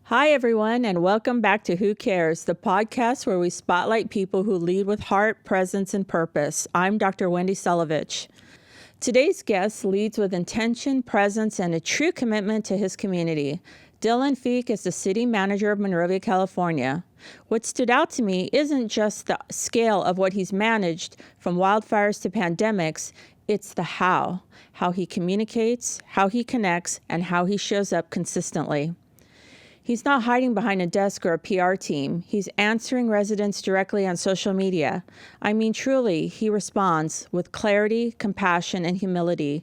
Hi, everyone, and welcome back to Who Cares, the podcast where we spotlight people who lead with heart, presence, and purpose. I'm Dr. Wendy Selevitch. Today's guest leads with intention, presence, and a true commitment to his community. Dylan Feik is the city manager of Monrovia, California. What stood out to me isn't just the scale of what he's managed, from wildfires to pandemics, it's the how he communicates, how he connects, and how he shows up consistently. He's not hiding behind a desk or a PR team. He's answering residents directly on social media. I mean, truly, he responds with clarity, compassion, and humility.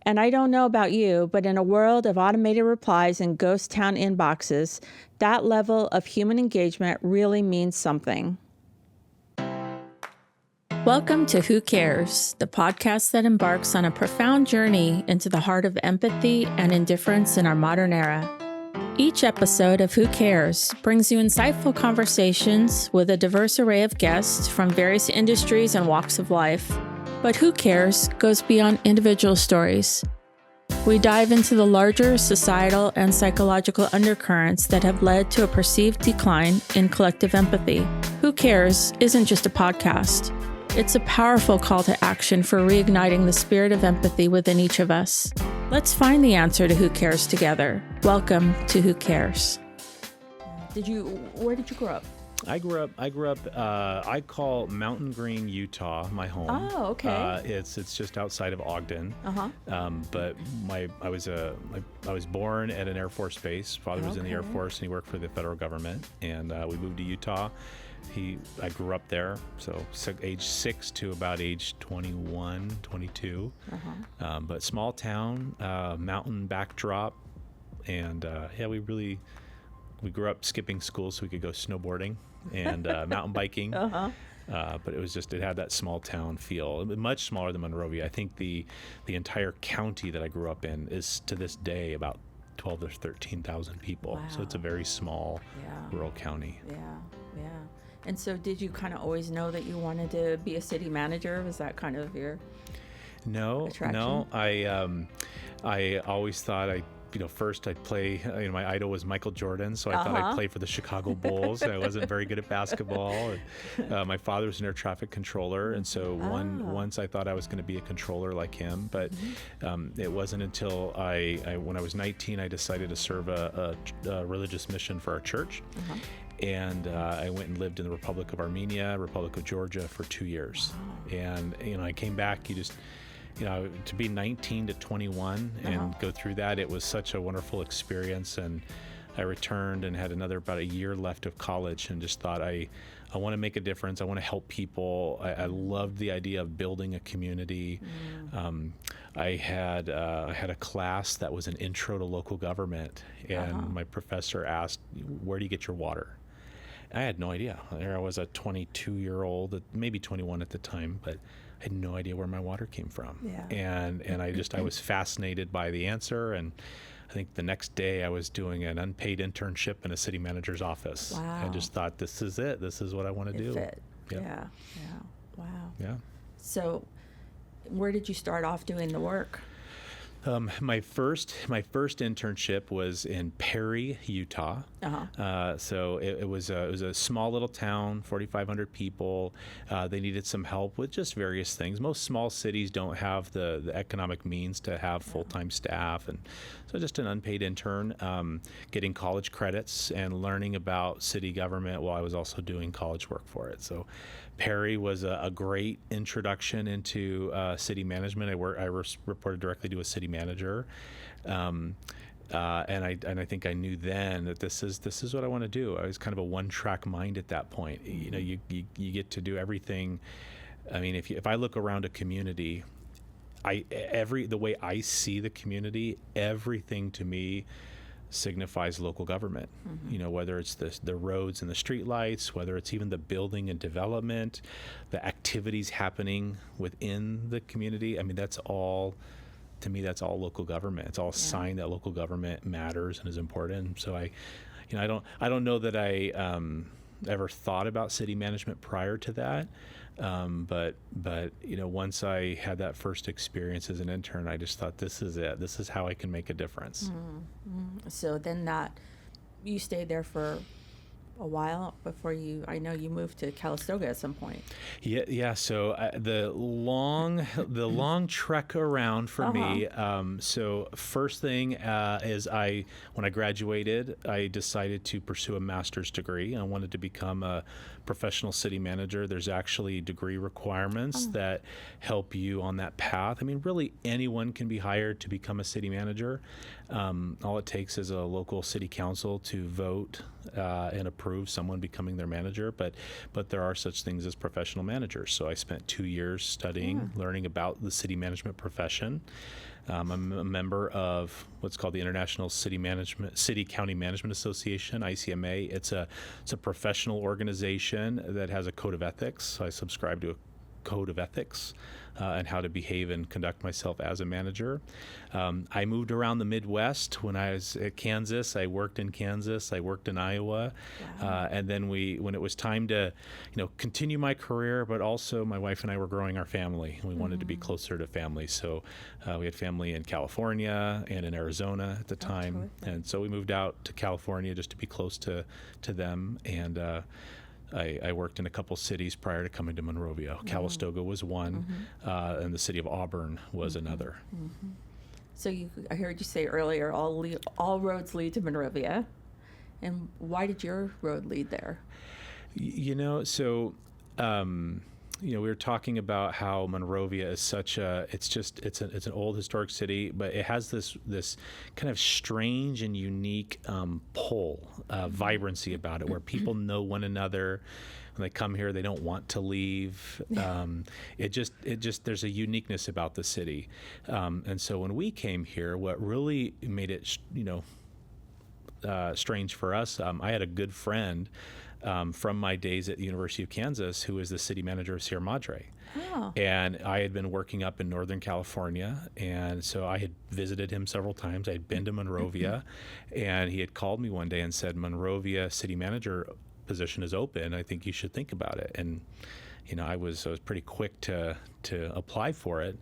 And I don't know about you, but in a world of automated replies and ghost town inboxes, that level of human engagement really means something. Welcome to Who Cares, the podcast that embarks on a profound journey into the heart of empathy and indifference in our modern era. Each episode of Who Cares brings you insightful conversations with a diverse array of guests from various industries and walks of life. But Who Cares goes beyond individual stories. We dive into the larger societal and psychological undercurrents that have led to a perceived decline in collective empathy. Who Cares isn't just a podcast. It's a powerful call to action for reigniting the spirit of empathy within each of us. Let's find the answer to Who Cares together. Welcome to Who Cares. Where did you grow up? I grew up. I call Mountain Green, Utah, my home. Oh, okay. It's just outside of Ogden. But I was born at an Air Force base. Father was in the Air Force, and he worked for the federal government. And we moved to Utah. I grew up there, so age 6 to about age 21, 22. But small town, mountain backdrop, and we grew up skipping school so we could go snowboarding and mountain biking. But it had that small town feel, much smaller than Monrovia. I think the entire county that I grew up in is to this day about 12 or 13,000 people. Wow. So it's a very small rural county. Yeah. And so did you kind of always know that you wanted to be a city manager? Was that kind of your attraction? No. I always thought first I'd play, my idol was Michael Jordan, so I thought I'd play for the Chicago Bulls. I wasn't very good at basketball. And, my father was an air traffic controller, and so once I thought I was going to be a controller like him, but it wasn't until when I was 19, I decided to serve a religious mission for our church. And I went and lived in the Republic of Armenia, Republic of Georgia for 2 years. Wow. And, I came back, to be 19 to 21 and go through that, it was such a wonderful experience. And I returned and had about a year left of college and just thought, I want to make a difference. I want to help people. I loved the idea of building a community. I had a class that was an intro to local government, and my professor asked, "Where do you get your water?" I had no idea. There I was, a 22-year-old, maybe 21 at the time, but I had no idea where my water came from. Yeah. And I was fascinated by the answer. And I think the next day I was doing an unpaid internship in a city manager's office. Wow. I just thought, this is it. This is what I want to do. Fit. Yep. Yeah. Wow. Yeah. So where did you start off doing the work? My first internship was in Perry, Utah. So it was a small little town, 4,500 people. They needed some help with just various things. Most small cities don't have the economic means to have full-time staff, and so just an unpaid intern, getting college credits and learning about city government while I was also doing college work for it. So Perry was a great introduction into city management. I reported directly to a city manager, and I think I knew then that this is what I want to do. I was kind of a one-track mind at that point. You get to do everything. I mean, if I look around a community, the way I see the community, everything to me signifies local government. Whether it's the roads and the street lights, whether it's even the building and development, the activities happening within the community. I mean, that's all local government. It's all a sign that local government matters and is important. So I don't know that I ever thought about city management prior to that. But once I had that first experience as an intern, I just thought, this is it. This is how I can make a difference. So then that you stayed there for a while before I know you moved to Calistoga at some point. Yeah. So the long trek around for me. So first thing is when I graduated, I decided to pursue a master's degree. I wanted to become a professional city manager. There's actually degree requirements that help you on that path. I mean, really anyone can be hired to become a city manager. All it takes is a local city council to vote and approve someone becoming their manager, but there are such things as professional managers. So I spent 2 years studying, learning about the city management profession. I'm a member of what's called the International City County Management Association, ICMA. It's a professional organization that has a code of ethics. So I subscribe to a code of ethics and how to behave and conduct myself as a manager. I moved around the Midwest. When I was at Kansas, I worked in Kansas. I worked in Iowa. Wow. And then when it was time to, continue my career, but also my wife and I were growing our family. We wanted to be closer to family. So we had family in California and in Arizona at the time. And so we moved out to California just to be close to them. And I worked in a couple cities prior to coming to Monrovia. Calistoga was one, and the city of Auburn was another. So I heard you say earlier, all roads lead to Monrovia. And why did your road lead there? We were talking about how Monrovia is such it's an old historic city, but it has this kind of strange and unique pull, vibrancy about it, where people know one another. When they come here, they don't want to leave. There's a uniqueness about the city. And so when we came here, what really made it, strange for us, I had a good friend from my days at the University of Kansas, who was the city manager of Sierra Madre. Oh. And I had been working up in Northern California, and so I had visited him several times. I had been to Monrovia, and he had called me one day and said, Monrovia city manager position is open. I think you should think about it. And, I was pretty quick to apply for it.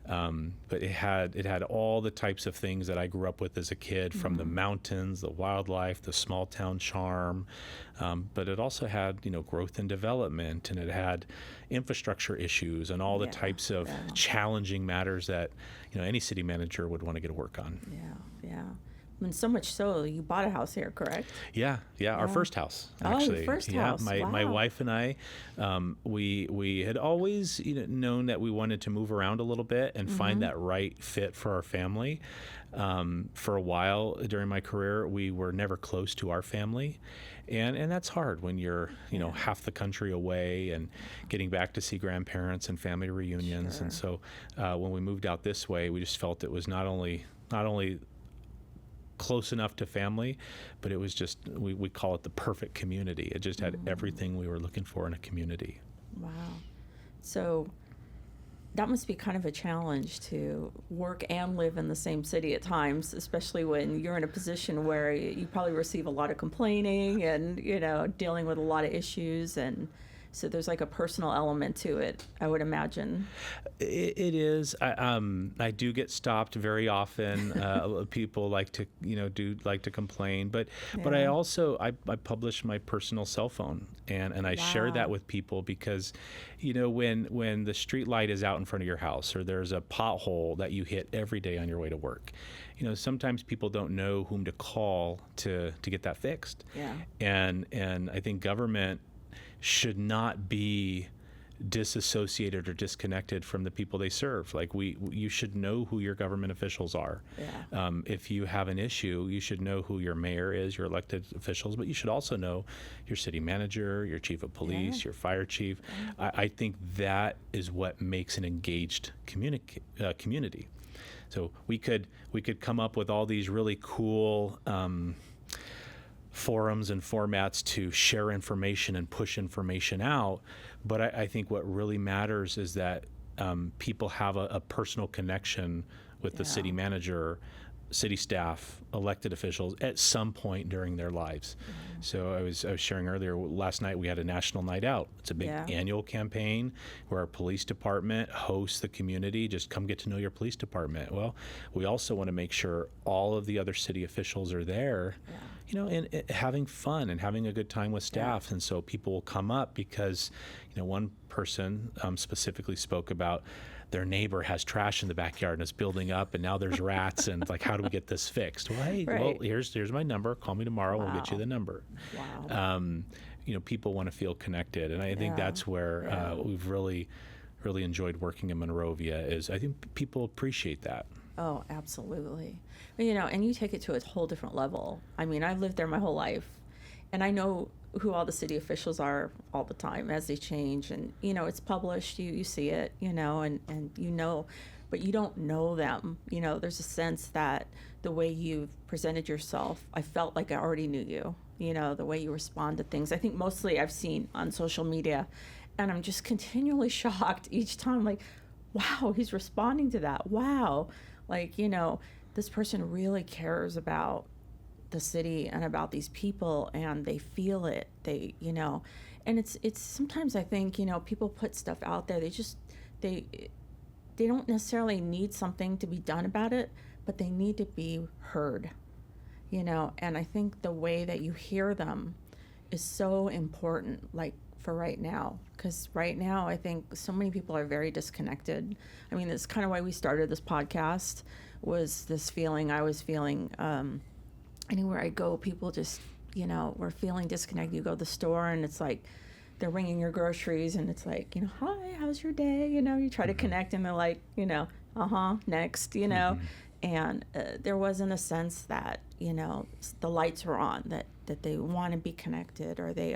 But it had all the types of things that I grew up with as a kid, from the mountains, the wildlife, the small town charm. But it also had, growth and development, and it had infrastructure issues and all the types of challenging matters that, any city manager would want to get to work on. Yeah. And so much so, you bought a house here, correct? Yeah, our first house, actually. Your first house. My wife and I, we had always known that we wanted to move around a little bit and find that right fit for our family. For a while during my career, we were never close to our family. And that's hard when you're, half the country away and getting back to see grandparents and family reunions. Sure. And so when we moved out this way, we just felt it was not only close enough to family, but it was just, we call it the perfect community. It just had everything we were looking for in a community. Wow. So that must be kind of a challenge to work and live in the same city at times, especially when you're in a position where you probably receive a lot of complaining and, dealing with a lot of issues. And so there's like a personal element to it, I would imagine. It is. I do get stopped very often. People like to, like to complain, but I also I publish my personal cell phone and I share that with people because, when the street light is out in front of your house or there's a pothole that you hit every day on your way to work, sometimes people don't know whom to call to get that fixed. Yeah. And I think government should not be disassociated or disconnected from the people they serve. Like you should know who your government officials are. Yeah. If you have an issue, you should know who your mayor is, your elected officials, but you should also know your city manager, your chief of police, your fire chief. Yeah. I think that is what makes an engaged community. So we could come up with all these really cool forums and formats to share information and push information out. But I think what really matters is that people have a personal connection with the city manager city staff, elected officials at some point during their lives. So I was sharing earlier, last night we had a national night out. It's a big annual campaign where our police department hosts the community. Just come get to know your police department. Well, we also want to make sure all of the other city officials are there, and having fun and having a good time with staff. And so people will come up because, one person specifically spoke about their neighbor has trash in the backyard and it's building up, and now there's rats, and like, how do we get this fixed? Well, hey, well, here's my number. Call me tomorrow. We'll get you the number. Wow. People want to feel connected, and I think that's where we've really enjoyed working in Monrovia. Is I think people appreciate that. Oh, absolutely. And you take it to a whole different level. I mean, I've lived there my whole life, and I know who all the city officials are all the time as they change. And, it's published, you see it, and but you don't know them. There's a sense that the way you've presented yourself, I felt like I already knew you, the way you respond to things. I think mostly I've seen on social media, and I'm just continually shocked each time, like, wow, he's responding to that. Wow. Like, this person really cares about the city and about these people, and they feel it. They, and it's sometimes I think, people put stuff out there. They don't necessarily need something to be done about it, but they need to be heard, and I think the way that you hear them is so important, like for right now, because right now I think so many people are very disconnected. I mean, that's kind of why we started this podcast, was this feeling I was feeling. Anywhere I go, people just, we're feeling disconnected. You go to the store and it's like they're ringing your groceries, and it's like, hi, how's your day? You try to connect, and they're like, next, and there wasn't a sense that, the lights were on, that they want to be connected, or they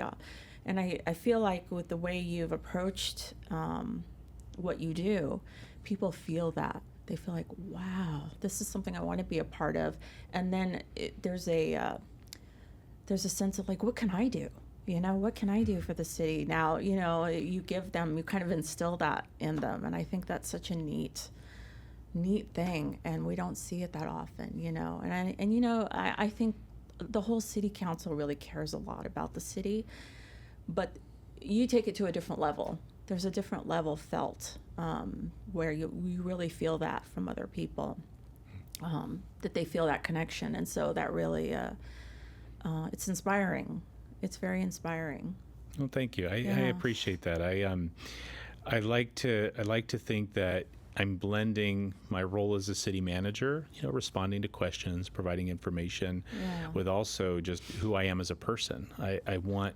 and I feel like with the way you've approached what you do, people feel that. They feel like, wow, this is something I want to be a part of. And then there's a sense of like, what can I do? What can I do for the city? Now, you give them, you kind of instill that in them. And I think that's such a neat thing. And we don't see it that often, And I think the whole city council really cares a lot about the city, but you take it to a different level. There's a different level felt where you really feel that from other people, that they feel that connection. And so that really, it's inspiring. It's very inspiring. Well, thank you. I appreciate that. I like to think that I'm blending my role as a city manager, responding to questions, providing information, with also just who I am as a person. I want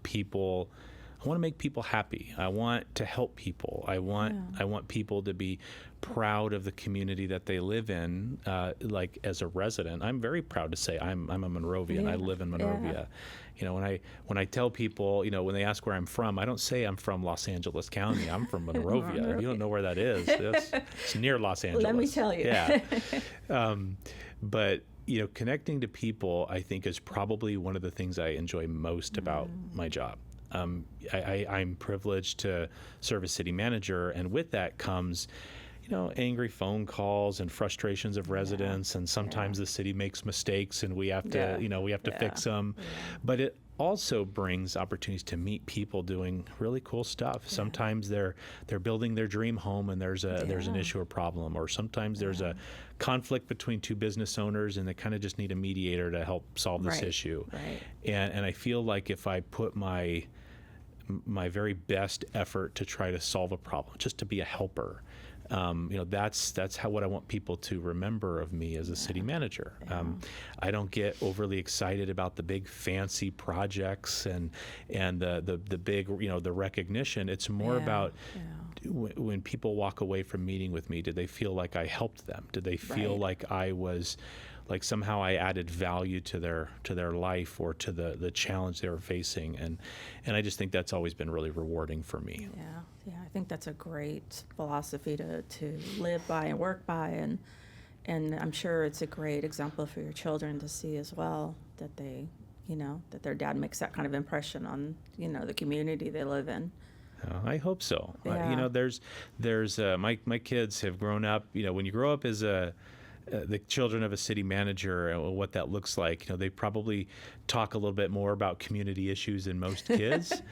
people. I want to make people happy. I want to help people. I want people to be proud of the community that they live in. Like as a resident, I'm very proud to say I'm a Monrovian. Yeah. I live in Monrovia. When I tell people, when they ask where I'm from, I don't say I'm from Los Angeles County. I'm from Monrovia. If you don't know where that is, it's near Los Angeles. Let me tell you. Yeah. But connecting to people, I think, is probably one of the things I enjoy most about my job. I'm privileged to serve as city manager, and with that comes, angry phone calls and frustrations of residents, and sometimes the city makes mistakes, and we have to fix them. Yeah. But it also brings opportunities to meet people doing really cool stuff. Yeah. Sometimes they're building their dream home, and there's an issue or problem, or sometimes there's a conflict between two business owners, and they kind of just need a mediator to help solve this issue. Right. And I feel like if I put my very best effort to try to solve a problem, just to be a helper, that's what I want people to remember of me as a city manager. I don't get overly excited about the big fancy projects and the big, the recognition. It's more about when people walk away from meeting with me, did they feel like I helped them? Did they feel like I was, like somehow I added value to their life or to the challenge they were facing, and I just think that's always been really rewarding for me. Yeah, I think that's a great philosophy to live by and work by, and I'm sure it's a great example for your children to see as well, that they, that their dad makes that kind of impression on, the community they live in. I hope so. Yeah. There's my kids have grown up. When you grow up as a the children of a city manager and what that looks like, they probably talk a little bit more about community issues than most kids.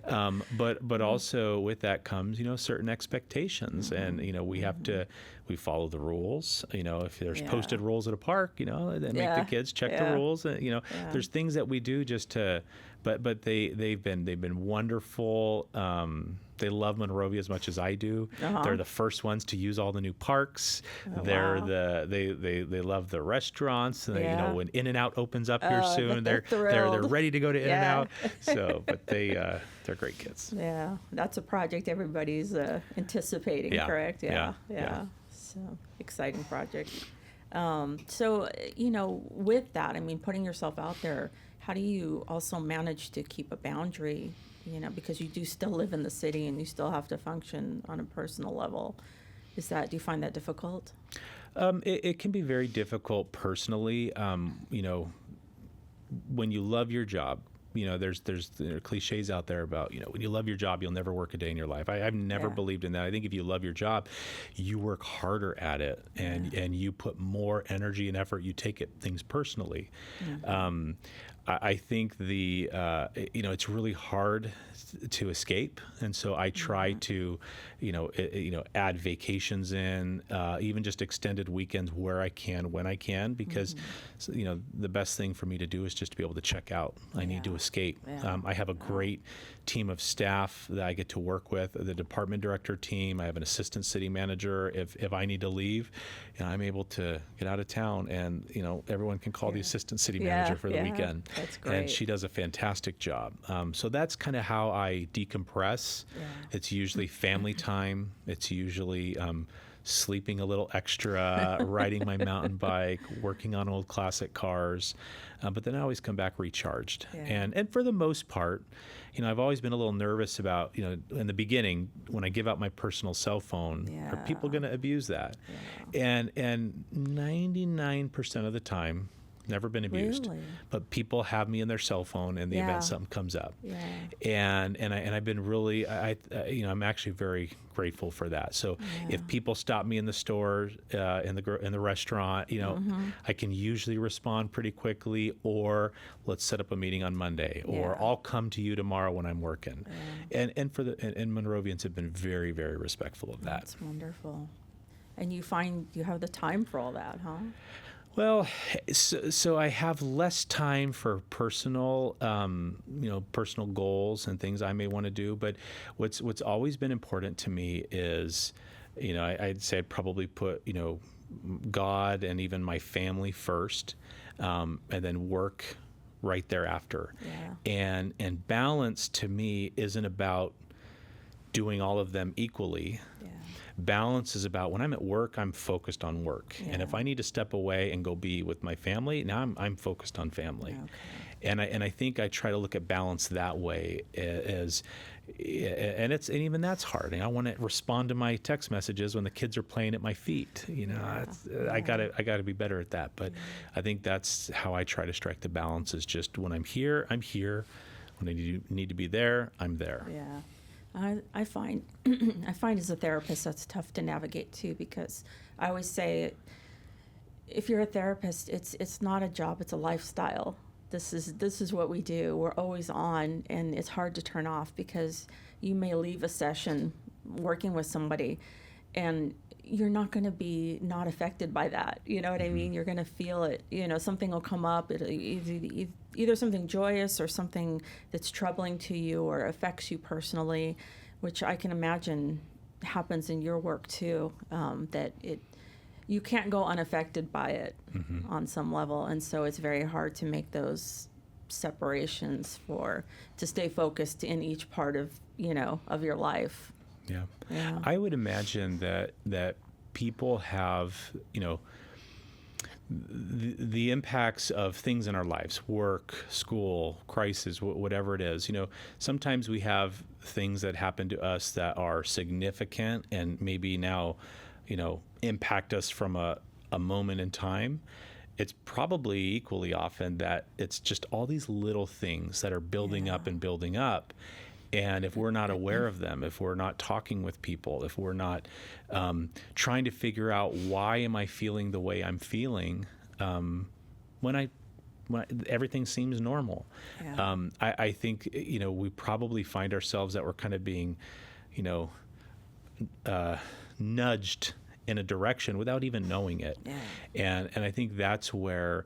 But also with that comes, certain expectations, and, we follow the rules. If there's posted rules at a park, then make the kids check the rules. There's things that we do just to, but they've been wonderful. They love Monrovia as much as I do. They're the first ones to use all the new parks. They love the restaurants. When In-N-Out opens up here soon, they're ready to go to In-N-Out. So, but they're great kids. Yeah, that's a project everybody's anticipating. Correct? Yeah. So exciting project. So with that, putting yourself out there, how do you also manage to keep a boundary? Because you do still live in the city and you still have to function on a personal level. Do you find that difficult? It can be very difficult personally. When you love your job, there's cliches out there about, when you love your job, you'll never work a day in your life. I've never believed in that. I think if you love your job, you work harder at it, and you put more energy and effort. You take things personally. I think it's really hard to escape, and so I try to, add vacations in, even just extended weekends where I can, when I can, because, the best thing for me to do is just to be able to check out. I need to escape. I have a great team of staff that I get to work with, the department director team. I have an assistant city manager. If I need to leave, I'm able to get out of town, and everyone can call the assistant city manager for the weekend. That's great. And she does a fantastic job. So that's kind of how I decompress. It's usually family time. It's usually sleeping a little extra, riding my mountain bike, working on old classic cars. But then I always come back recharged. And for the most part, I've always been a little nervous about, in the beginning, when I give out my personal cell phone, are people going to abuse that? And 99% of the time, never been abused. Really? But people have me in their cell phone in the event something comes up. And I've been really, I'm actually very grateful for that. So if people stop me in the store, in the restaurant, I can usually respond pretty quickly, or let's set up a meeting on Monday, or I'll come to you tomorrow when I'm working. And Monrovians have been very, very respectful of that. That's wonderful. And you find you have the time for all that, huh? Well, so I have less time for personal, personal goals and things I may want to do. But what's always been important to me is, I'd say I'd probably put, God and even my family first, and then work right thereafter. And balance to me isn't about doing all of them equally. Balance is about, when I'm at work, I'm focused on work. And if I need to step away and go be with my family, now I'm focused on family. And I think I try to look at balance that way, and even that's hard. I want to respond to my text messages when the kids are playing at my feet. I gotta be better at that. But I think that's how I try to strike the balance, is just when I'm here, I'm here. When I need to be there, I'm there. I find as a therapist that's tough to navigate too, because I always say, if you're a therapist, it's not a job, it's a lifestyle. This is what we do. We're always on, and it's hard to turn off, because you may leave a session working with somebody and you're not going to be not affected by that. You know what I mean? You're going to feel it. Something will come up, either something joyous or something that's troubling to you or affects you personally, which I can imagine happens in your work too, you can't go unaffected by it on some level. And so it's very hard to make those separations to stay focused in each part of your life. Yeah. I would imagine that people have, the impacts of things in our lives, work, school, crisis, whatever it is. Sometimes we have things that happen to us that are significant and maybe now, impact us from a moment in time. It's probably equally often that it's just all these little things that are building up and building up. And if we're not aware of them, if we're not talking with people, if we're not trying to figure out why am I feeling the way I'm feeling when everything seems normal, I think we probably find ourselves that we're kind of being, nudged in a direction without even knowing it, and I think that's where.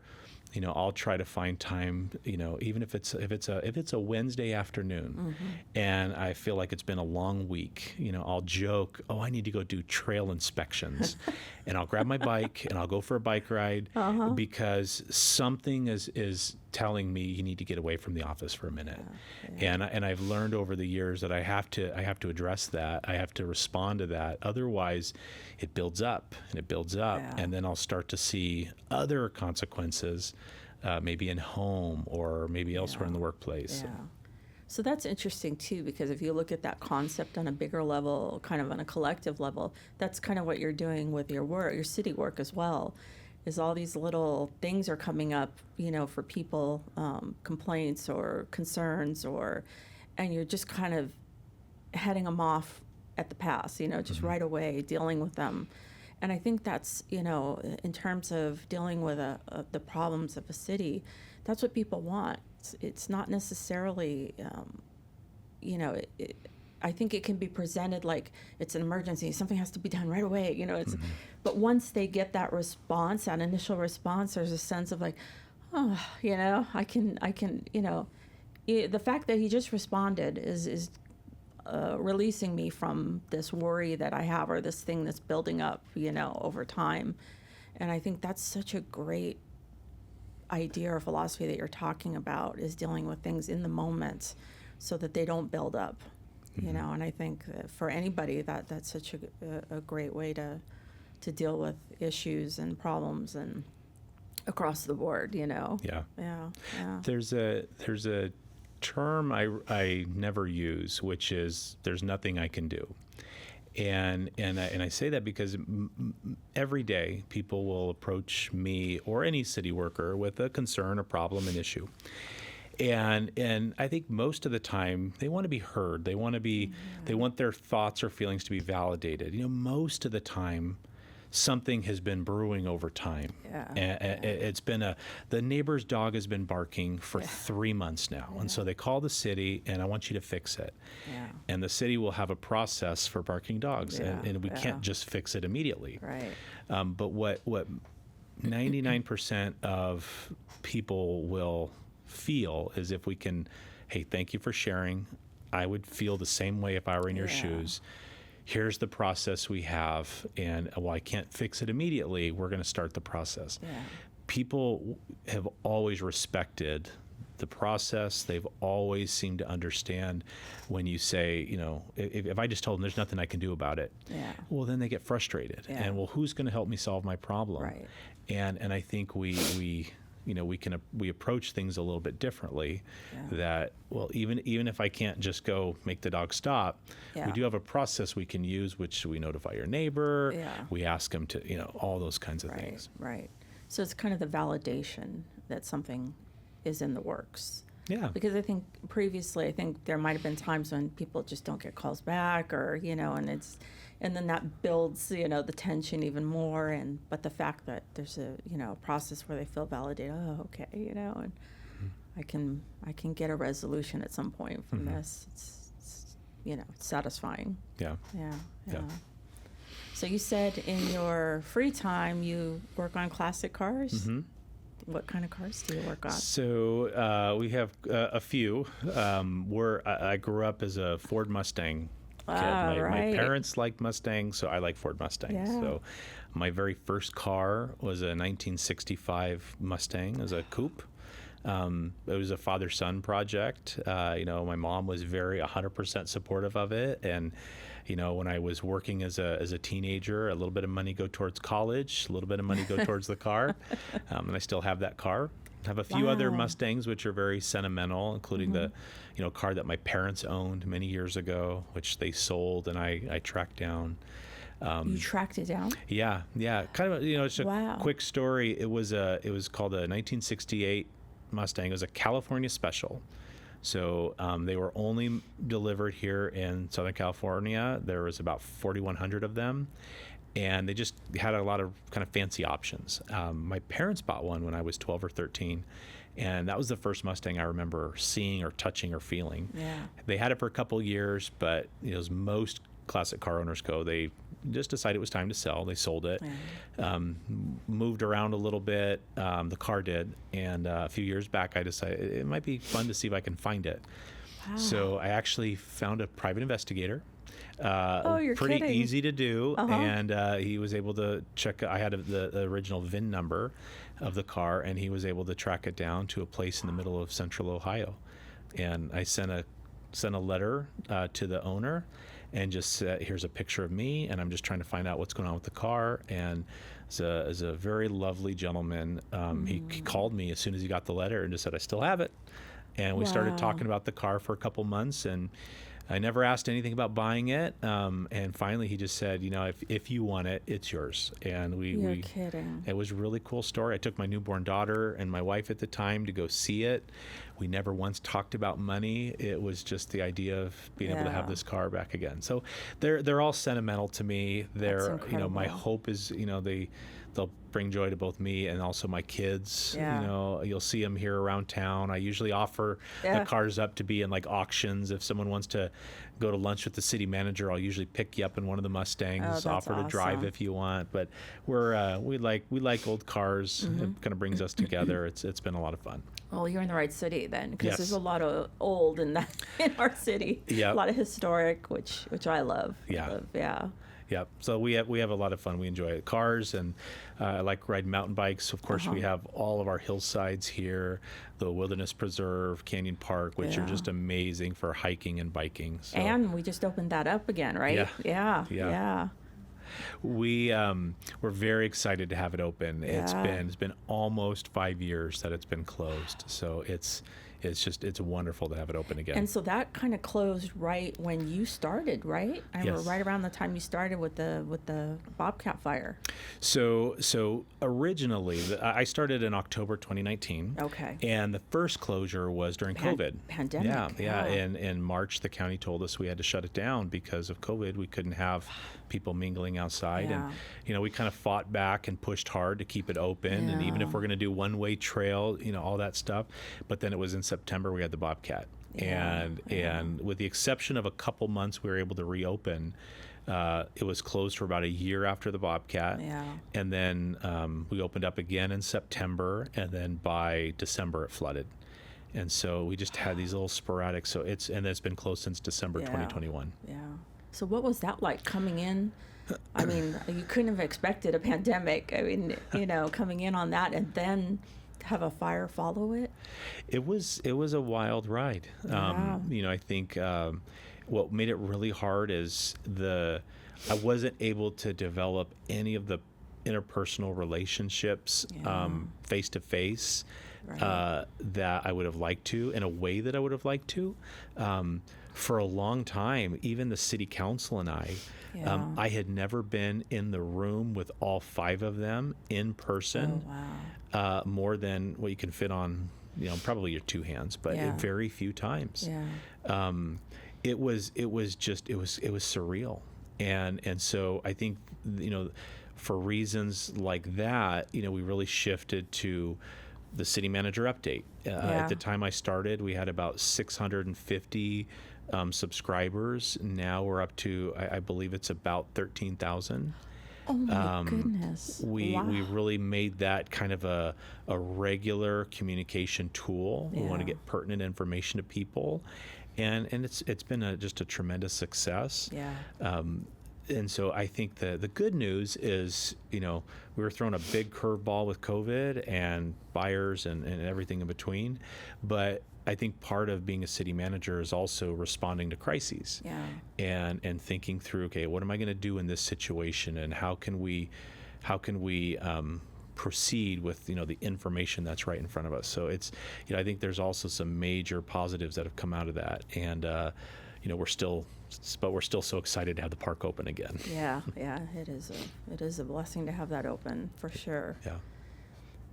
I'll try to find time, even if it's a Wednesday afternoon and I feel like it's been a long week, I'll joke, I need to go do trail inspections and I'll grab my bike and I'll go for a bike ride because something is telling me you need to get away from the office for a minute. And I've learned over the years that I have to address that. I have to respond to that. Otherwise it builds up and it builds up and then I'll start to see other consequences, maybe in home or maybe elsewhere in the workplace. So that's interesting too, because if you look at that concept on a bigger level, kind of on a collective level, that's kind of what you're doing with your work, your city work as well, is all these little things are coming up, for people, complaints or concerns, and you're just kind of heading them off at the pass, just right away, dealing with them. And I think that's, in terms of dealing with the problems of a city, that's what people want. It's not necessarily, I think it can be presented like it's an emergency. Something has to be done right away. But once they get that response, that initial response, there's a sense of like, I can, the fact that he just responded is releasing me from this worry that I have or this thing that's building up, over time. And I think that's such a great idea or philosophy that you're talking about, is dealing with things in the moment so that they don't build up, and I think that for anybody that's such a great way to deal with issues and problems and across the board, Yeah. There's a term I never use, which is there's nothing I can do. And I say that because every day people will approach me or any city worker with a concern, a problem, an issue. And I think most of the time they want to be heard. They want their thoughts or feelings to be validated. Most of the time something has been brewing over time. It's been the neighbor's dog has been barking for 3 months now. And so they call the city and I want you to fix it. And the city will have a process for barking dogs and we can't just fix it immediately. But what 99% of people will feel is if we can, hey, thank you for sharing. I would feel the same way if I were in your shoes. Here's the process we have, and while I can't fix it immediately, we're going to start the process. People have always respected the process. They've always seemed to understand when you say, if I just told them there's nothing I can do about it, well, then they get frustrated. And, well, who's going to help me solve my problem? And I think we approach things a little bit differently. That, well, even if I can't just go make the dog stop, we do have a process we can use, which we notify your neighbor, we ask them to, all those kinds of things. So it's kind of the validation that something is in the works. Because I think previously, there might have been times when people just don't get calls back, or and then that builds the tension even more. But the fact that there's a process where they feel validated, and I can get a resolution at some point from this. It's satisfying. Yeah. So you said in your free time you work on classic cars. What kind of cars do you work on? So we have a few. I grew up as a Ford Mustang kid. My parents liked Mustangs, so I like Ford Mustangs. So my very first car was a 1965 Mustang. It was a coupe. It was a father-son project. My mom was very 100% supportive of it. And, when I was working as a teenager, a little bit of money go towards college, a little bit of money go towards the car. And I still have that car. I have a few other Mustangs, which are very sentimental, including the, car that my parents owned many years ago, which they sold and I tracked down. You tracked it down? Yeah. Kind of, it's a quick story. It was called a 1968 Mustang. It was a California special. So they were only delivered here in Southern California. There was about 4,100 of them. And they just had a lot of kind of fancy options. My parents bought one when I was 12 or 13. And that was the first Mustang I remember seeing or touching or feeling. Yeah. They had it for a couple of years, but as most classic car owners go, they just decided it was time to sell. They sold it, moved around a little bit. The car did. And a few years back, I decided it might be fun to see if I can find it. Wow. So I actually found a private investigator. You're pretty kidding. Easy to do. And he was able to check. I had the original VIN number of the car, and he was able to track it down to a place in the middle of central Ohio. And I sent a letter to the owner and just said, here's a picture of me, and I'm just trying to find out what's going on with the car. And it's a very lovely gentleman. He called me as soon as he got the letter and just said, I still have it. And we started talking about the car for a couple months, and I never asked anything about buying it. And finally he just said, if you want it, it's yours. And You're kidding. It was a really cool story. I took my newborn daughter and my wife at the time to go see it. We never once talked about money. It was just the idea of being able to have this car back again. So they're all sentimental to me. They're, my hope is, they'll bring joy to both me and also my kids. Yeah. You'll see them here around town. I usually offer the cars up to be in like auctions. If someone wants to go to lunch with the city manager, I'll usually pick you up in one of the Mustangs, offer to drive if you want. But we like old cars. It kind of brings us together. It's been a lot of fun. Well, you're in the right city then, because there's a lot of old in our city. A lot of historic, which I love. Yeah. So we have a lot of fun. We enjoy it. Cars, and I like riding mountain bikes. Of course, we have all of our hillsides here, the Wilderness Preserve, Canyon Park, which are just amazing for hiking and biking. So. And we just opened that up again, right? Yeah. We're very excited to have it open. It's been almost 5 years that it's been closed. So it's wonderful to have it open again. And so that kind of closed right when you started, right? I remember right around the time you started with the Bobcat fire. So originally, I started in October 2019. Okay. And the first closure was during COVID. Pandemic. Yeah. In March, the county told us we had to shut it down because of COVID. We couldn't have people mingling outside. And, we kind of fought back and pushed hard to keep it open. And even if we're going to do one-way trail, all that stuff. But then it was in September we had the Bobcat. And with the exception of a couple months we were able to reopen, it was closed for about a year after the Bobcat. And then we opened up again in September, and then by December it flooded. And so we just had these little sporadic, and it's been closed since December 2021. Yeah. So what was that like coming in? I mean, you couldn't have expected a pandemic. I mean, coming in on that and then have a fire follow it. It was a wild ride. I think what made it really hard is I wasn't able to develop any of the interpersonal relationships face to face that I would have liked to, in a way that I would have liked to. For a long time, even the city council and I had never been in the room with all 5 of them in person. More than what you can fit on, probably your 2 hands, but very few times. It was surreal. And so I think, for reasons like that, we really shifted to the city manager update. At the time I started, we had about 650 subscribers. Now we're up to, I believe it's about 13,000. Oh my goodness. We really made that kind of a regular communication tool. We want to get pertinent information to people. And it's been just a tremendous success. And so I think the good news is, we were thrown a big curveball with COVID and buyers and everything in between. But I think part of being a city manager is also responding to crises and thinking through, okay, what am I going to do in this situation, and how can we proceed with the information that's right in front of us. So it's I think there's also some major positives that have come out of that, and we're still so excited to have the park open again. It is a blessing to have that open for sure.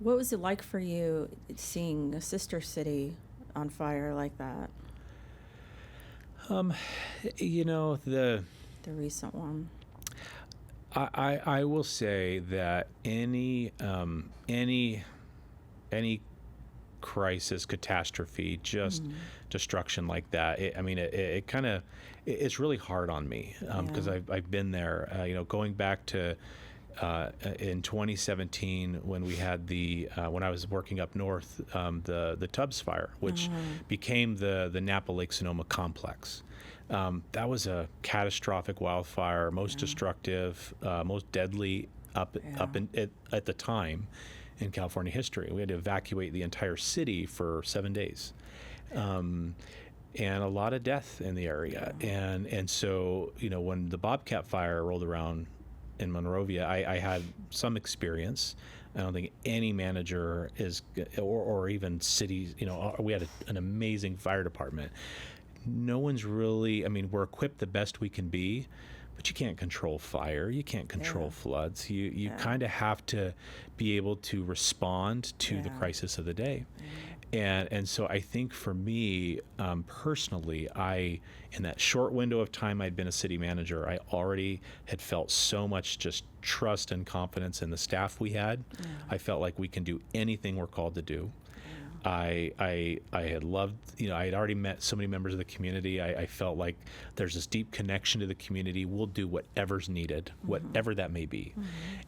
What was it like for you seeing a sister city on fire like that? The recent one. I will say that any crisis, catastrophe, just destruction like that, it's really hard on me because I've been there. Going back to in 2017 when we had when I was working up north, the Tubbs fire, which became the Napa Lake Sonoma complex. That was a catastrophic wildfire, most destructive, most deadly at the time in California history. We had to evacuate the entire city for 7 days. And a lot of death in the area. And so, when the Bobcat fire rolled around in Monrovia, I had some experience. I don't think any manager or even cities, we had an amazing fire department. No one's really, we're equipped the best we can be, but you can't control fire. You can't control floods. You kind of have to be able to respond to the crisis of the day. And so I think for me, personally, in that short window of time I'd been a city manager, I already had felt so much just trust and confidence in the staff we had. I felt like we can do anything we're called to do. I had loved, I had already met so many members of the community. I felt like there's this deep connection to the community. We'll do whatever's needed, whatever that may be.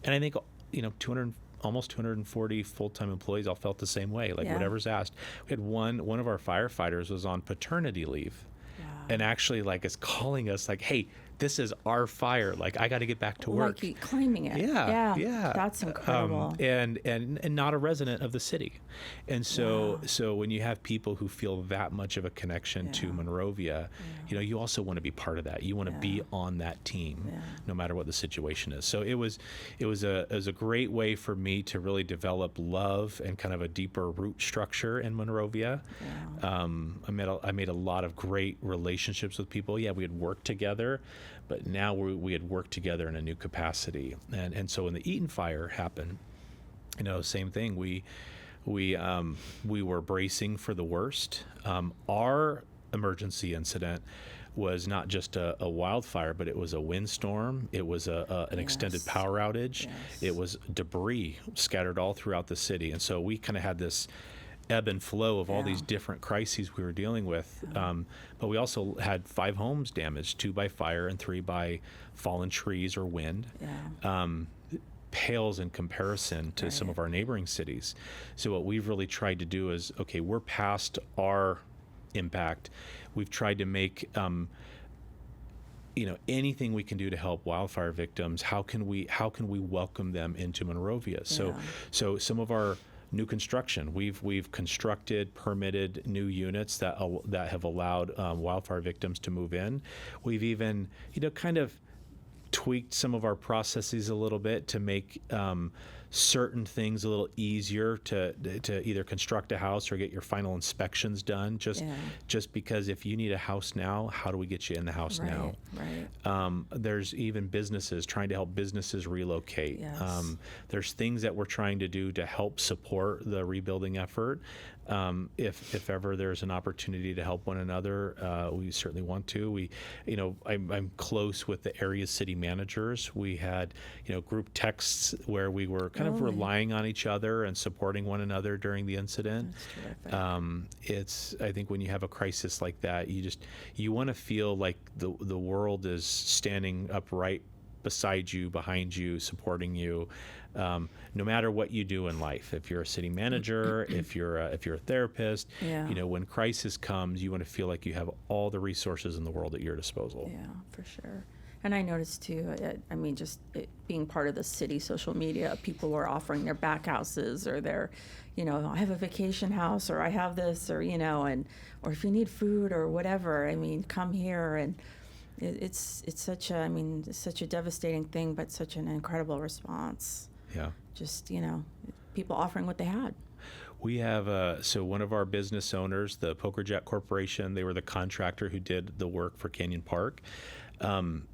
And I think, almost 240 full-time employees all felt the same way, like whatever's asked. We had one of our firefighters was on paternity leave and actually is calling us like, hey, this is our fire. Like, I got to get back to work. Like claiming it. Yeah. That's incredible. And not a resident of the city. And so when you have people who feel that much of a connection to Monrovia, you also want to be part of that. You want to be on that team, no matter what the situation is. So it was a great way for me to really develop love and kind of a deeper root structure in Monrovia. I made a lot of great relationships with people. Yeah, we had worked together, but now we had worked together in a new capacity. And so when the Eaton fire happened, same thing. We were bracing for the worst. Our emergency incident was not just a wildfire, but it was a windstorm. It was an extended power outage. It was debris scattered all throughout the city. And so we kind of had this ebb and flow of all these different crises we were dealing with. But we also had 5 homes damaged, 2 by fire and 3 by fallen trees or wind. Pales in comparison to some of our neighboring cities. So what we've really tried to do is, okay, we're past our impact. We've tried to make anything we can do to help wildfire victims. How can we welcome them into Monrovia? So some of our new construction, we've constructed, permitted new units that have allowed wildfire victims to move in. We've even kind of tweaked some of our processes a little bit to make certain things a little easier to either construct a house or get your final inspections done. Just because if you need a house now, how do we get you in the house now? There's even businesses trying to help businesses relocate. There's things that we're trying to do to help support the rebuilding effort. If ever there's an opportunity to help one another, we certainly want to. I'm close with the area city managers. We had, group texts where we were kind of relying on each other and supporting one another during the incident. I think when you have a crisis like that, you want to feel like the world is standing upright beside you, behind you, supporting you. No matter what you do in life, if you're a city manager, if you're a therapist, when crisis comes, you want to feel like you have all the resources in the world at your disposal. Yeah, for sure. And I noticed too, just being part of the city social media, people were offering their back houses or their, I have a vacation house or I have this or, or if you need food or whatever, come here. And it's such a devastating thing, but such an incredible response. Yeah. Just, people offering what they had. We have, so one of our business owners, the Poker Jack Corporation, they were the contractor who did the work for Canyon Park.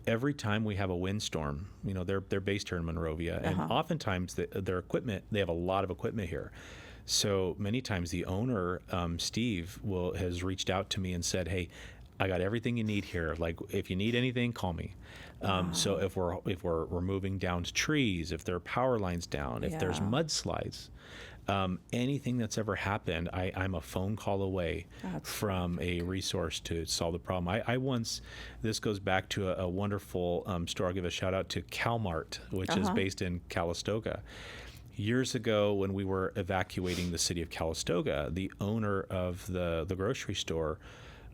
Every time we have a windstorm, they're based here in Monrovia, and oftentimes their equipment, they have a lot of equipment here. So many times the owner, Steve, has reached out to me and said, "Hey, I got everything you need here. Like, if you need anything, call me." So if we're removing downed trees, if there are power lines down, if there's mudslides, anything that's ever happened, I'm a phone call away from a resource to solve the problem. I once, this goes back to a wonderful store. I'll give a shout out to CalMart, which is based in Calistoga. Years ago, when we were evacuating the city of Calistoga, the owner of the grocery store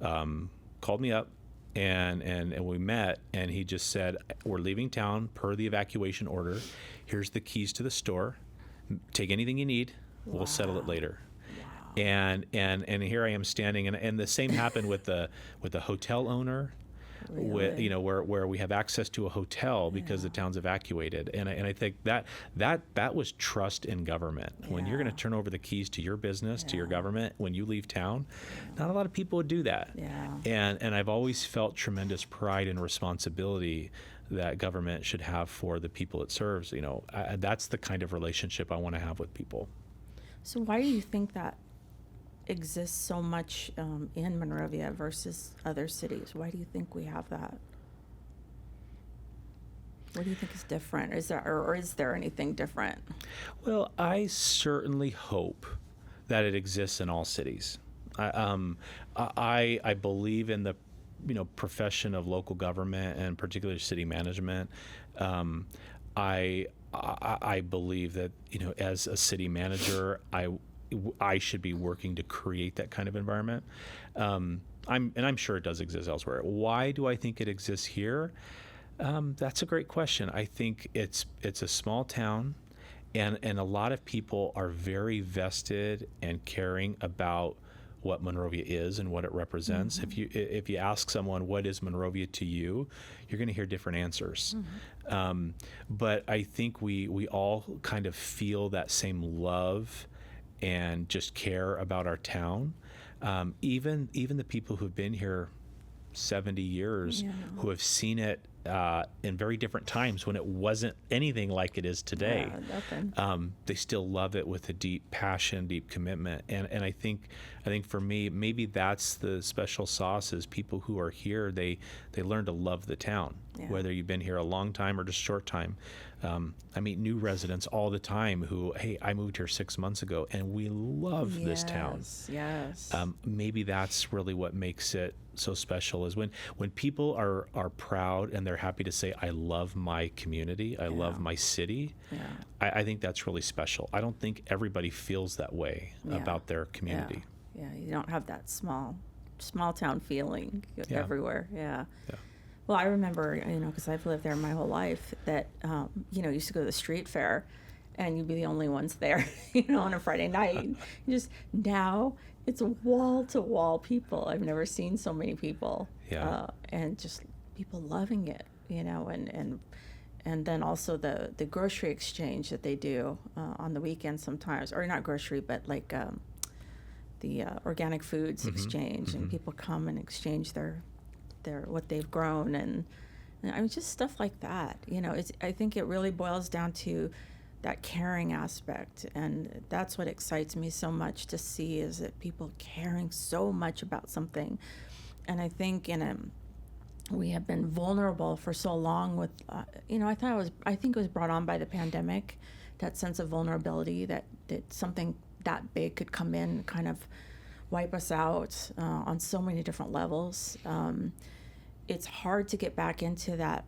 called me up, and we met, and he just said, "We're leaving town per the evacuation order. Here's the keys to the store. Take anything you need. We'll settle it later." And here I am standing, and the same happened with the hotel owner. With, where we have access to a hotel because the town's evacuated, and I think that was trust in government. When you're going to turn over the keys to your business, to your government, when you leave town, not a lot of people would do that. And I've always felt tremendous pride and responsibility that government should have for the people it serves. That's the kind of relationship I want to have with people. So why do you think that exists so much in Monrovia versus other cities? Why do you think we have that? What do you think is different? Is there anything different? Well, I certainly hope that it exists in all cities. I believe in the profession of local government, and particularly city management. I believe that as a city manager, I should be working to create that kind of environment. I'm sure it does exist elsewhere. Why do I think it exists here? That's a great question. I think it's a small town, and a lot of people are very vested and caring about what Monrovia is and what it represents. If you ask someone, what is Monrovia to you, you're going to hear different answers. But I think we all kind of feel that same love and just care about our town. Even the people who've been here 70 years, who have seen it in very different times when it wasn't anything like it is today. They still love it with a deep passion, deep commitment. And I think for me, maybe that's the special sauce, is people who are here, they learn to love the town, whether you've been here a long time or just a short time. I meet new residents all the time who, hey, I moved here 6 months ago and we love this town. Maybe that's really what makes it so special, is when people are proud and they're happy to say, I love my community, I love my city. I think that's really special. I don't think everybody feels that way about their community. You don't have that small town feeling everywhere. Well, I remember, because I've lived there my whole life, that, used to go to the street fair and you'd be the only ones there, on a Friday night. Now it's wall-to-wall people. I've never seen so many people. And just people loving it, and then also the grocery exchange that they do on the weekend sometimes, or not grocery, but like the organic foods exchange, and people come and exchange their what they've grown, and I mean, just stuff like that. I think it really boils down to that caring aspect, and that's what excites me so much to see, is that people caring so much about something. And I think we have been vulnerable for so long with, I think it was brought on by the pandemic, that sense of vulnerability, that something that big could come in and kind of wipe us out on so many different levels. It's hard to get back into that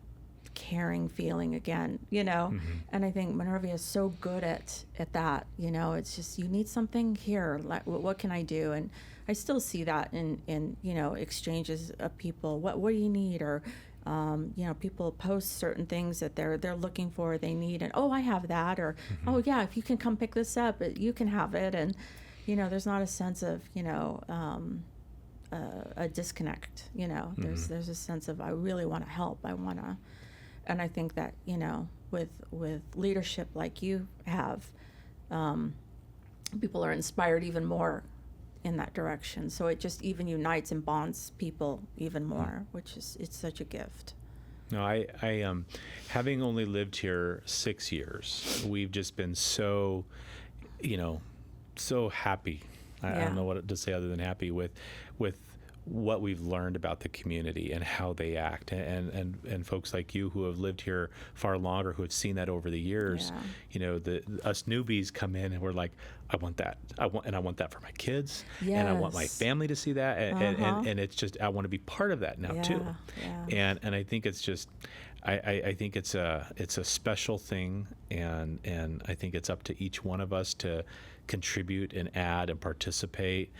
caring feeling again, and I think Monrovia is so good at that. It's just, you need something here, like, what can I do? And I still see that in exchanges of people. What do you need? Or people post certain things that they're looking for, they need, and I have that, or oh yeah, if you can come pick this up, you can have it. And there's not a sense of a disconnect. There's a sense of, I really want to help, and I think that with leadership like you have, people are inspired even more in that direction. So it just even unites and bonds people even more, which is, it's such a gift. No, I having only lived here 6 years, we've just been so, so happy. I don't know what to say other than happy with what we've learned about the community and how they act, and folks like you who have lived here far longer, who have seen that over the years. Us newbies come in and we're like, I want that. I want that for my kids, and I want my family to see that, and it's just, I want to be part of that now too. And I think it's just, I think it's a special thing, and I think it's up to each one of us to contribute and add and participate.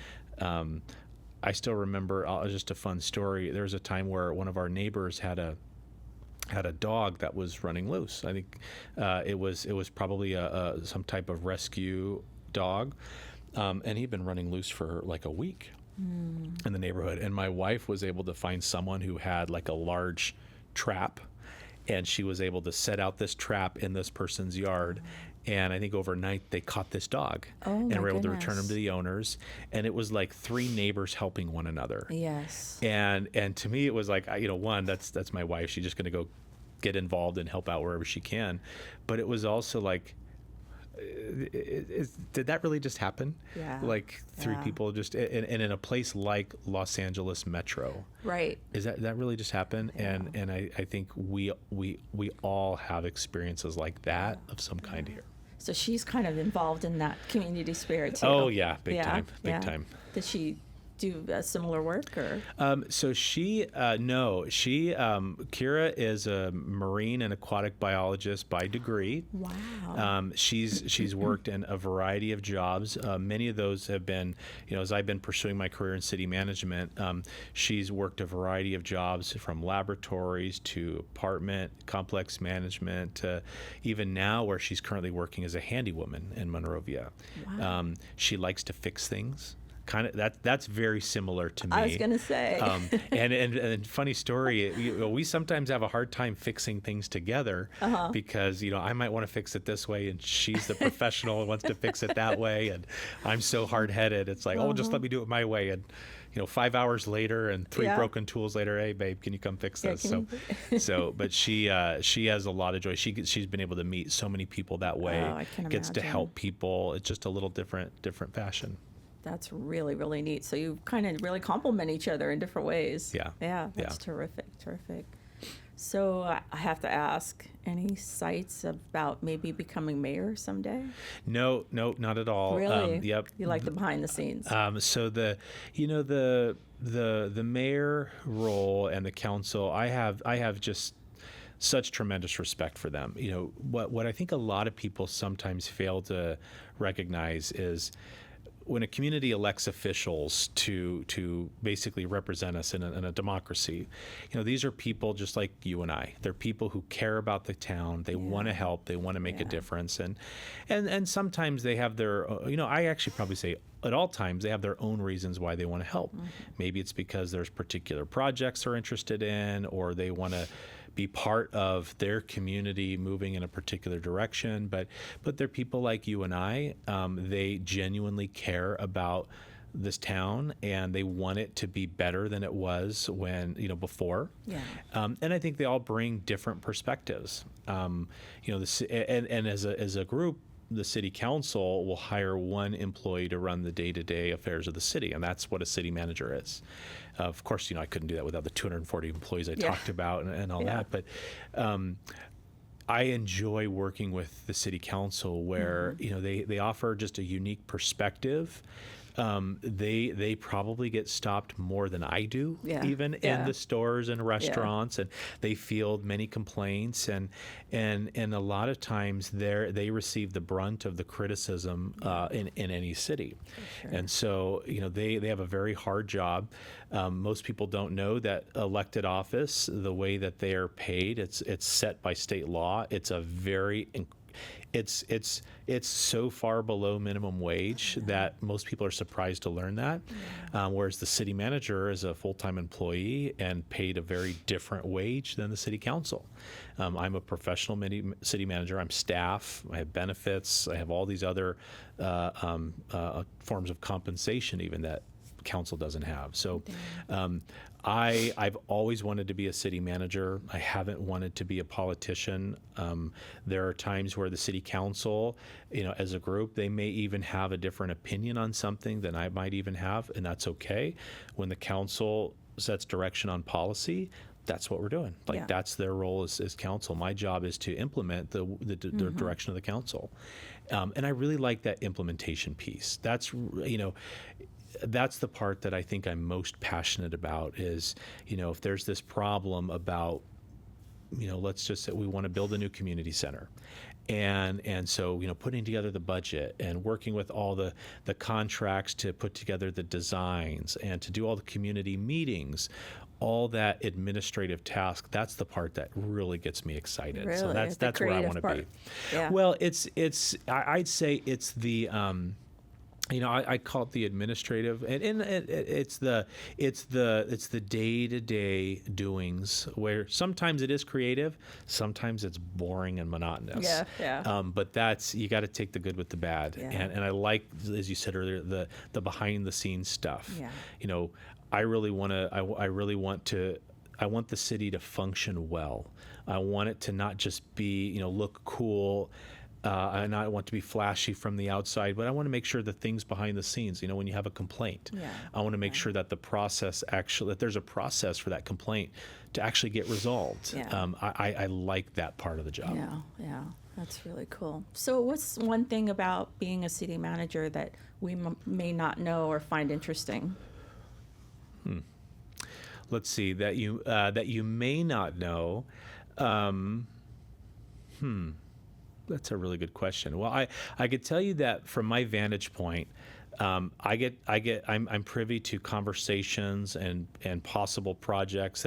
I still remember, just a fun story. There was a time where one of our neighbors had a dog that was running loose. I think it was probably some type of rescue dog, and he'd been running loose for like a week in the neighborhood. And my wife was able to find someone who had like a large trap, and she was able to set out this trap in this person's yard. And I think overnight they caught this dog and were able to return him to the owners. And it was like 3 neighbors helping one another. Yes. And to me, it was like, one, that's my wife. She's just going to go get involved and help out wherever she can. But it was also like, did that really just happen? Yeah. Like 3 people just, and in a place like Los Angeles Metro. Right. Is that really just happened? Yeah. And I think we all have experiences like that of some kind here. So she's kind of involved in that community spirit too. Oh yeah, big time. Did she do similar work, or? So she, Kira is a marine and aquatic biologist by degree. Wow. She's worked in a variety of jobs. Many of those have been, as I've been pursuing my career in city management, she's worked a variety of jobs, from laboratories to apartment complex management to even now where she's currently working as a handywoman in Monrovia. Wow. She likes to fix things. Kind of that's very similar to me. I was gonna say. And funny story, we sometimes have a hard time fixing things together because I might want to fix it this way, and she's the professional and wants to fix it that way, and I'm so hard-headed. It's like, just let me do it my way, and 5 hours later and 3 broken tools later, hey babe, can you come fix this? But she has a lot of joy. She's been able to meet so many people that way. I can gets imagine. to help people. It's just a little different fashion. That's really, really neat. So you kind of really complement each other in different ways. Yeah. That's terrific. So I have to ask, any sights about maybe becoming mayor someday? No, not at all. Really? Yep. You like the behind the scenes? So the mayor role and the council, I have just such tremendous respect for them. What I think a lot of people sometimes fail to recognize is, when a community elects officials to basically represent us in a democracy, these are people just like you and I. They're people who care about the town. They want to help. They want to make a difference. And sometimes they have their, I actually probably say at all times they have their own reasons why they want to help. Maybe it's because there's particular projects they're interested in, or they want to be part of their community moving in a particular direction, but they're people like you and I. They genuinely care about this town, and they want it to be better than it was when before. And I think they all bring different perspectives. And as a group, the city council will hire one employee to run the day-to-day affairs of the city, and that's what a city manager is. Of course, I couldn't do that without the 240 employees I talked about and all that. But I enjoy working with the city council, where they offer just a unique perspective. They probably get stopped more than I do, even in the stores and restaurants, and they field many complaints, and a lot of times they receive the brunt of the criticism in any city. Sure. And so they have a very hard job. Most people don't know that elected office, the way that they are paid, it's set by state law. It's a very it's so far below minimum wage that most people are surprised to learn that. Whereas the city manager is a full-time employee and paid a very different wage than the city council. I'm a professional city manager. I'm staff. I have benefits. I have all these other forms of compensation even that council doesn't have. So I've always wanted to be a city manager. I haven't wanted to be a politician. There are times where the city council, as a group, they may even have a different opinion on something than I might even have, and that's okay. When the council sets direction on policy, that's what we're doing. That's their role as council. My job is to implement the direction of the council. And I really like that implementation piece. That's the part that I think I'm most passionate about is, if there's this problem about, let's just say we want to build a new community center. And so, putting together the budget and working with all the contracts to put together the designs and to do all the community meetings, all that administrative task, that's the part that really gets me excited. Really? So that's where I want to be. Yeah. Well, I'd say it's the, I call it the administrative, and it's the day-to-day doings where sometimes it is creative, sometimes it's boring and monotonous. Yeah. But you got to take the good with the bad, and I like, as you said earlier, the behind-the-scenes stuff. Yeah. I want the city to function well. I want it to not just be, look cool. And I want to be flashy from the outside, but I want to make sure the things behind the scenes, when you have a complaint, I want to make sure that that there's a process for that complaint to actually get resolved. I like that part of the job. Yeah. That's really cool. So what's one thing about being a city manager that we may not know or find interesting? Let's see, that you may not know. That's a really good question. Well, I could tell you that from my vantage point, I'm privy to conversations and possible projects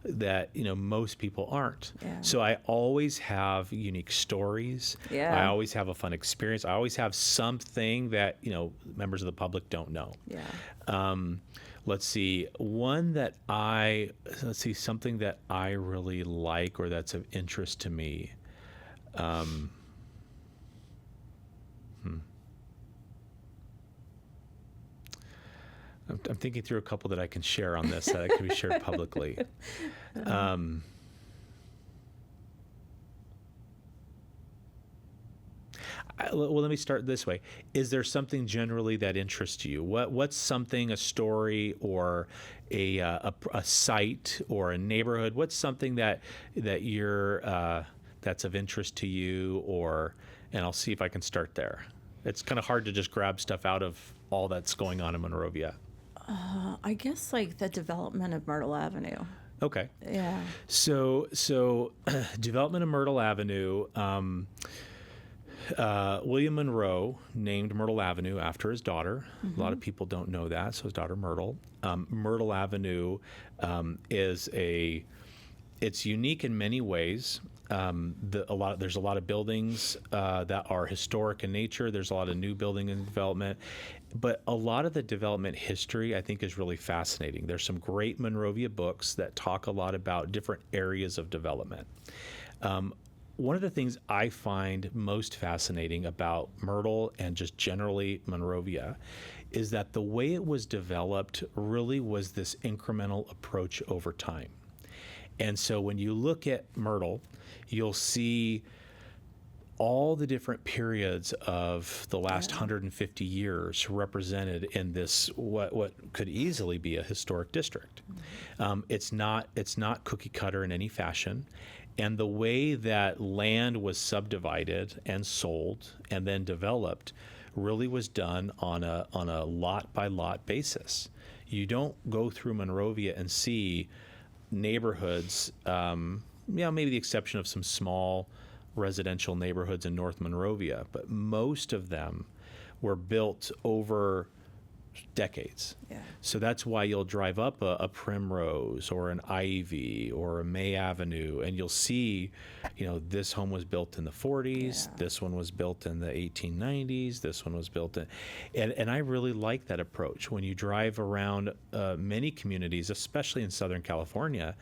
that most people aren't. Yeah. So I always have unique stories. Yeah. I always have a fun experience. I always have something that members of the public don't know. Yeah. Let's see, something that I really like or that's of interest to me. I'm thinking through a couple that I can share on this that can be shared publicly. Well, let me start this way. Is there something generally that interests you? What's something, a story or a site or a neighborhood? What's something that you're that's of interest to you? And I'll see if I can start there. It's kind of hard to just grab stuff out of all that's going on in Monrovia. I guess the development of Myrtle Avenue. Okay. Yeah. So development of Myrtle Avenue. William Monroe named Myrtle Avenue after his daughter. A lot of people don't know that, so his daughter Myrtle. Myrtle Avenue it's unique in many ways. There's a lot of buildings that are historic in nature. There's a lot of new building and development, but a lot of the development history I think is really fascinating. There's some great Monrovia books that talk a lot about different areas of development. One of the things I find most fascinating about Myrtle and just generally Monrovia is that the way it was developed really was this incremental approach over time. And so when you look at Myrtle, you'll see all the different periods of the last 150 years represented in this what could easily be a historic district. It's not cookie cutter in any fashion. And the way that land was subdivided and sold and then developed really was done on a lot by lot basis. You don't go through Monrovia and see neighborhoods, maybe the exception of some small residential neighborhoods in North Monrovia, but most of them were built over decades. Yeah. So that's why you'll drive up a Primrose or an Ivy or a May Avenue, and you'll see, this home was built in the 40s, this one was built in the 1890s, this one was built in, and I really like that approach. When you drive around many communities, especially in Southern California,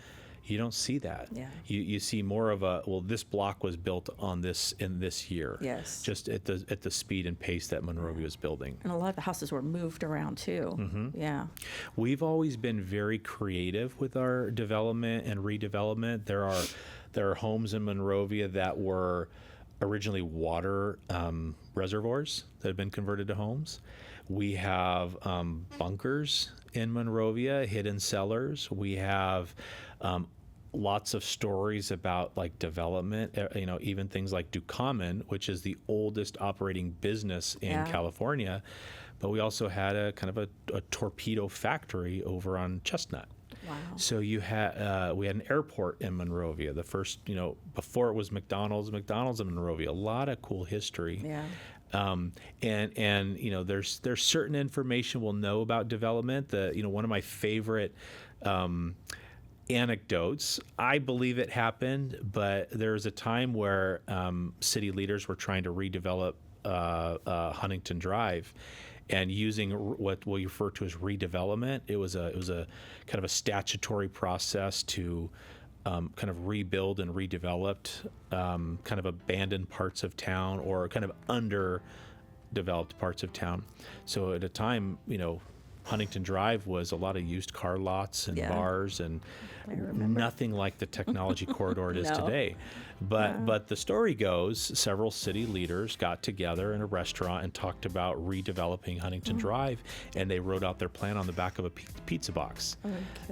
You don't see that. Yeah. You see more of a, well, this block was built on this in this year. Yes. Just at the speed and pace that Monrovia is building. And a lot of the houses were moved around too. Mm-hmm. Yeah. We've always been very creative with our development and redevelopment. There are homes in Monrovia that were originally water reservoirs that have been converted to homes. We have bunkers in Monrovia, hidden cellars. We have lots of stories about like development, even things like Ducommon, which is the oldest operating business in California. But we also had a kind of a torpedo factory over on Chestnut. Wow. So we had an airport in Monrovia. The first, before it was McDonald's in Monrovia. A lot of cool history. Yeah. And there's certain information we'll know about development. One of my favorite anecdotes, I believe it happened, but there was a time where city leaders were trying to redevelop Huntington Drive, and using what we refer to as redevelopment. It was a kind of a statutory process to kind of rebuild and redeveloped kind of abandoned parts of town or kind of underdeveloped parts of town. So at a time, Huntington Drive was a lot of used car lots and bars and nothing like the technology corridor it is today. But the story goes, several city leaders got together in a restaurant and talked about redeveloping Huntington Drive, and they wrote out their plan on the back of a pizza box.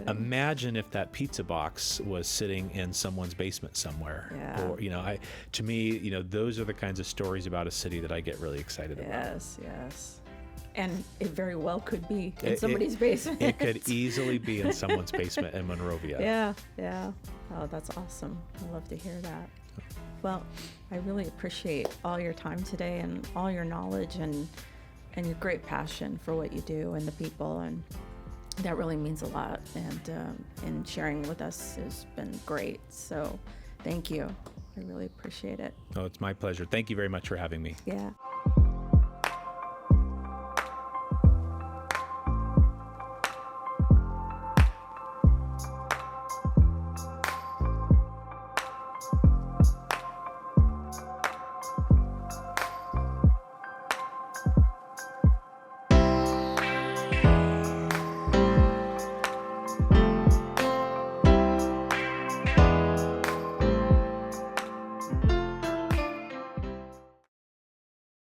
Imagine if that pizza box was sitting in someone's basement somewhere. Yeah. Or, to me, those are the kinds of stories about a city that I get really excited about. Yes. And it very well could be in somebody's basement. It could easily be in someone's basement in Monrovia. Yeah. Oh, that's awesome. I love to hear that. Well, I really appreciate all your time today and all your knowledge and your great passion for what you do and the people. And that really means a lot. And sharing with us has been great. So thank you. I really appreciate it. Oh, it's my pleasure. Thank you very much for having me. Yeah.